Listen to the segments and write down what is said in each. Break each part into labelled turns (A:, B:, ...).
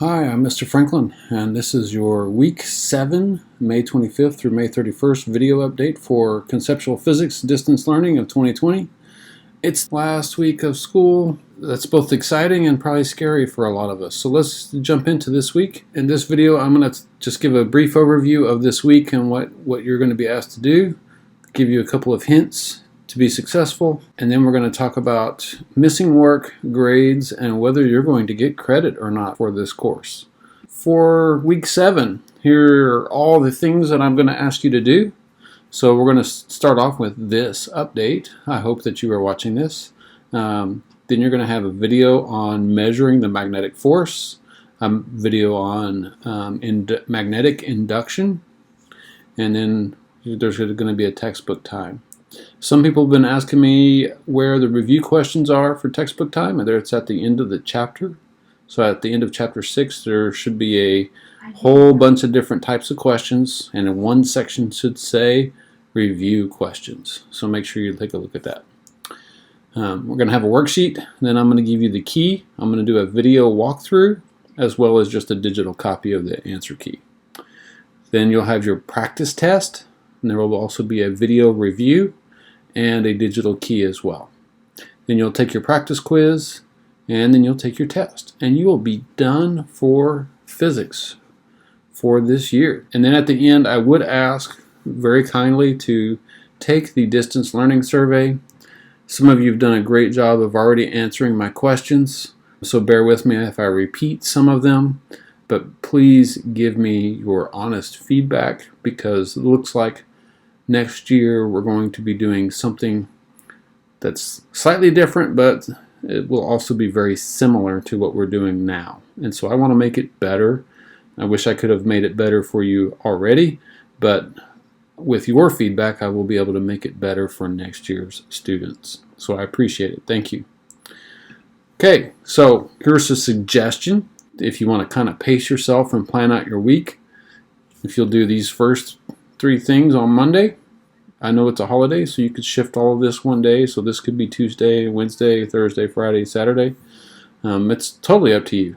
A: Hi, I'm Mr. Franklin, and this is your Week 7, May 25th through May 31st video update for Conceptual Physics Distance Learning of 2020. It's last week of school. That's both exciting and probably scary for a lot of us. So let's jump into this week. In this video, I'm going to just give a brief overview of this week and what you're going to be asked to do, give you a couple of hints to be successful, and then we're going to talk about missing work, grades, and whether you're going to get credit or not for this course. For week 7, here are all the things that I'm going to ask you to do. So we're going to start off with this update. I hope that you are watching this. Then you're going to have a video on measuring the magnetic force, a video on magnetic induction, and then there's going to be a textbook time. Some people have been asking me where the review questions are for textbook time, and it's at the end of the chapter. So at the end of chapter 6, there should be a whole bunch of different types of questions, and in one section should say review questions. So make sure you take a look at that. We're going to have a worksheet, and then I'm going to give you the key. I'm going to do a video walkthrough as well as just a digital copy of the answer key. Then you'll have your practice test, and there will also be a video review and a digital key as well. Then you'll take your practice quiz, and then you'll take your test, and you will be done for physics for this year. And then at the end, I would ask very kindly to take the distance learning survey. Some of you have done a great job of already answering my questions, so bear with me if I repeat some of them, but please give me your honest feedback, because it looks like next year we're going to be doing something that's slightly different, but it will also be very similar to what we're doing now. And so I want to make it better. I wish I could have made it better for you already, but with your feedback I will be able to make it better for next year's students. So I appreciate it. Thank you. Okay, so here's a suggestion. If you want to kind of pace yourself and plan out your week, if you'll do these first 3 things on Monday. I know it's a holiday, so you could shift all of this one day. So this could be Tuesday, Wednesday, Thursday, Friday, Saturday. It's totally up to you.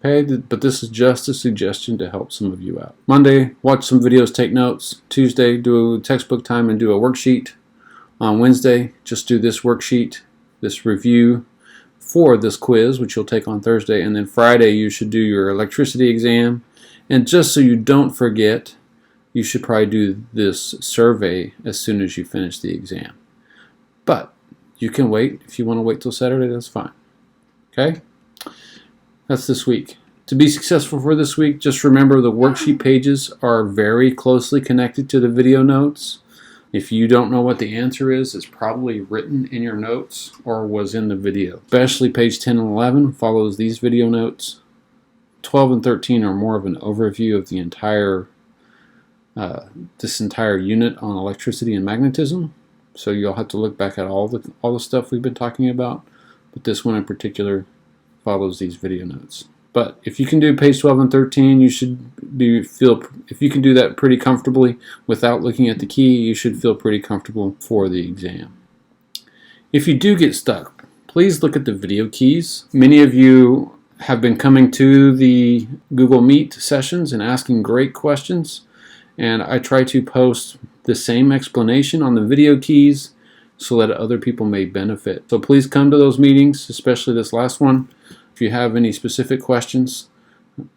A: Okay, but this is just a suggestion to help some of you out. Monday, watch some videos, take notes. Tuesday, do a textbook time and do a worksheet. On Wednesday, just do this worksheet, this review for this quiz, which you'll take on Thursday. And then Friday, you should do your electricity exam. And just so you don't forget, you should probably do this survey as soon as you finish the exam. But you can wait. If you want to wait till Saturday, that's fine. Okay? That's this week. To be successful for this week, just remember the worksheet pages are very closely connected to the video notes. If you don't know what the answer is, it's probably written in your notes or was in the video. Especially page 10 and 11 follows these video notes. 12 and 13 are more of an overview of the entire this entire unit on electricity and magnetism. So you'll have to look back at all the stuff we've been talking about, but this one in particular follows these video notes. But if you can do page 12 and 13, you should if you can do that pretty comfortably without looking at the key, you should feel pretty comfortable for the exam. If you do get stuck, please look at the video keys. Many of you have been coming to the Google Meet sessions and asking great questions. And I try to post the same explanation on the video keys so that other people may benefit. So please come to those meetings, especially this last one, if you have any specific questions,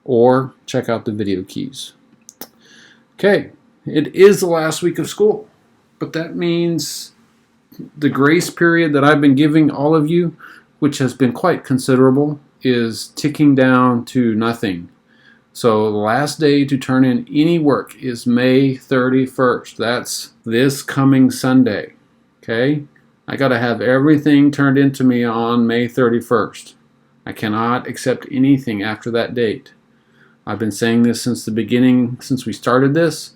A: or check out the video keys. Okay, it is the last week of school, but that means the grace period that I've been giving all of you, which has been quite considerable, is ticking down to nothing. So the last day to turn in any work is May 31st. That's this coming Sunday. Okay? I got to have everything turned into me on May 31st. I cannot accept anything after that date. I've been saying this since the beginning, since we started this,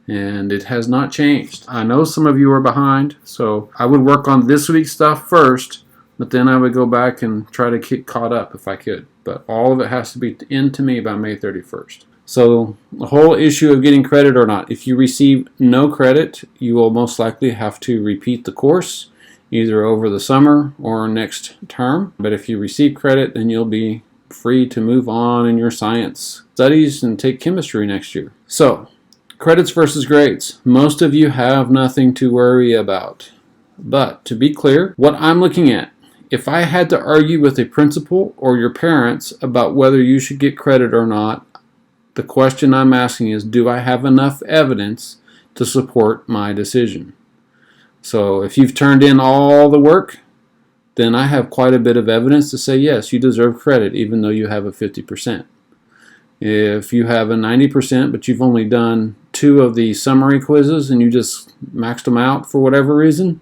A: and it has not changed. I know some of you are behind, so I would work on this week's stuff first, but then I would go back and try to get caught up if I could. But all of it has to be into me by May 31st. So the whole issue of getting credit or not, if you receive no credit, you will most likely have to repeat the course. either over the summer or next term. But if you receive credit, then you'll be free to move on in your science studies and take chemistry next year. So, credits versus grades. Most of you have nothing to worry about. But to be clear, what I'm looking at, if I had to argue with a principal or your parents about whether you should get credit or not, the question I'm asking is, do I have enough evidence to support my decision? So if you've turned in all the work, then I have quite a bit of evidence to say, yes, you deserve credit even though you have a 50%. If you have a 90% but you've only done 2 of the summary quizzes and you just maxed them out for whatever reason,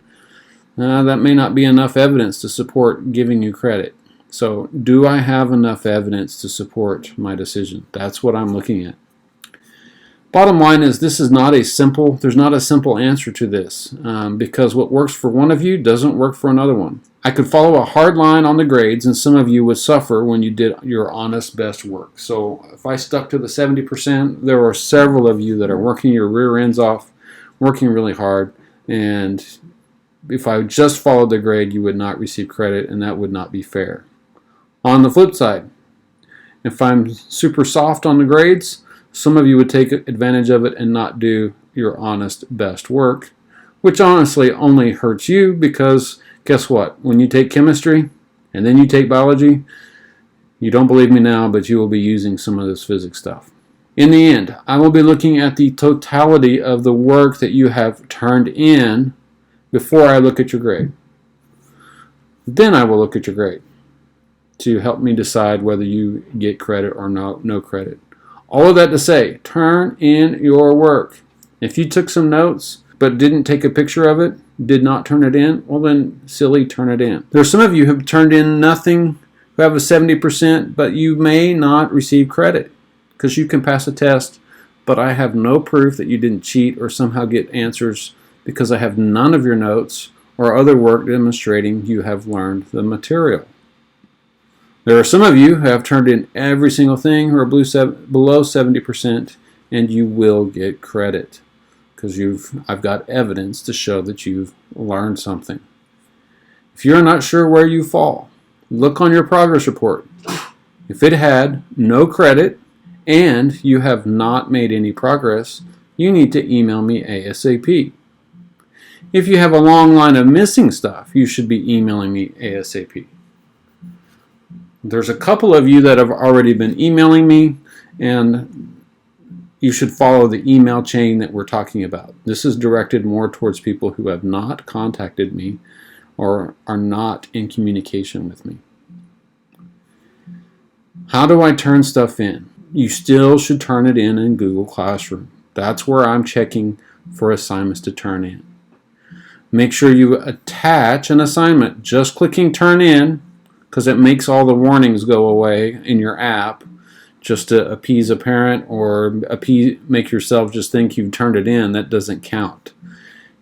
A: that may not be enough evidence to support giving you credit. So do I have enough evidence to support my decision? That's what I'm looking at. Bottom line is, there's not a simple answer to this, because what works for one of you doesn't work for another one. I could follow a hard line on the grades and some of you would suffer when you did your honest best work. So if I stuck to the 70%, there are several of you that are working your rear ends off, working really hard, and if I just followed the grade, you would not receive credit, and that would not be fair. On the flip side, if I'm super soft on the grades, some of you would take advantage of it and not do your honest best work, which honestly only hurts you, because guess what? When you take chemistry and then you take biology, you don't believe me now, but you will be using some of this physics stuff. In the end, I will be looking at the totality of the work that you have turned in before I look at your grade. Then I will look at your grade to help me decide whether you get credit or no credit. All of that to say, turn in your work. If you took some notes but didn't take a picture of it, did not turn it in, well then, silly, turn it in. There are some of you who have turned in nothing, who have a 70%, but you may not receive credit because you can pass a test, but I have no proof that you didn't cheat or somehow get answers because I have none of your notes or other work demonstrating you have learned the material. There are some of you who have turned in every single thing who are below 70%, and you will get credit because I've got evidence to show that you've learned something. If you're not sure where you fall, look on your progress report. If it had no credit and you have not made any progress, you need to email me ASAP. If you have a long line of missing stuff, you should be emailing me ASAP. There's a couple of you that have already been emailing me, and you should follow the email chain that we're talking about. This is directed more towards people who have not contacted me or are not in communication with me. How do I turn stuff in? You still should turn it in Google Classroom. That's where I'm checking for assignments to turn in. Make sure you attach an assignment. Just clicking turn in, because it makes all the warnings go away in your app, just to appease a parent or make yourself just think you've turned it in. That doesn't count.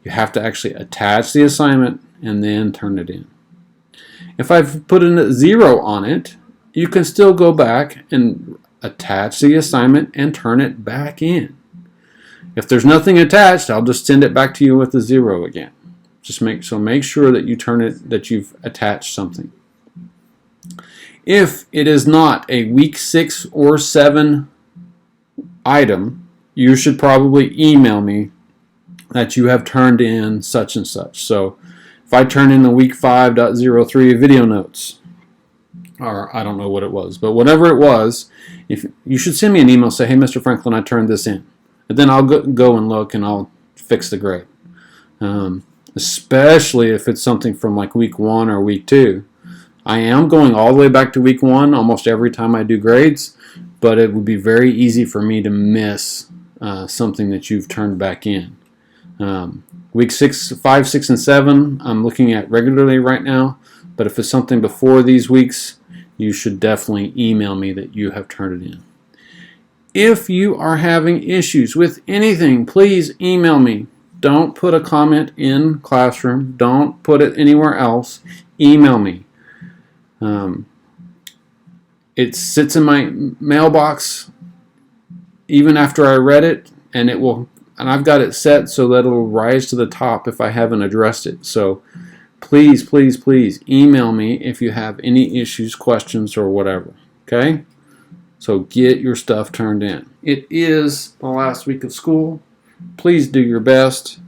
A: You have to actually attach the assignment and then turn it in. If I've put a 0 on it, you can still go back and attach the assignment and turn it back in. If there's nothing attached, I'll just send it back to you with a 0 again. Just make sure that you've attached something. If it is not a week 6 or 7 item, you should probably email me that you have turned in such and such. So if I turn in the week 5.03 video notes, or I don't know what it was, but whatever it was, if you should send me an email, say, hey, Mr. Franklin, I turned this in. And then I'll go and look and I'll fix the grade. Especially if it's something from like week 1 or week 2. I am going all the way back to week 1 almost every time I do grades, but it would be very easy for me to miss something that you've turned back in. Week 5, 6, and 7 I'm looking at regularly right now, but if it's something before these weeks, you should definitely email me that you have turned it in. If you are having issues with anything, please email me. Don't put a comment in Classroom. Don't put it anywhere else. Email me. It sits in my mailbox even after I read it, and I've got it set so that it'll rise to the top if I haven't addressed it. So please, please, please email me if you have any issues, questions, or whatever. Okay? So get your stuff turned in. It is the last week of school. Please do your best.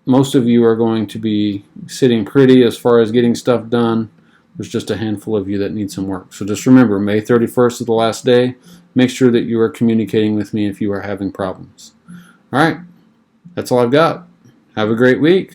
A: Most of you are going to be sitting pretty as far as getting stuff done. There's just a handful of you that need some work. So just remember, May 31st is the last day. Make sure that you are communicating with me if you are having problems. All right, that's all I've got. Have a great week.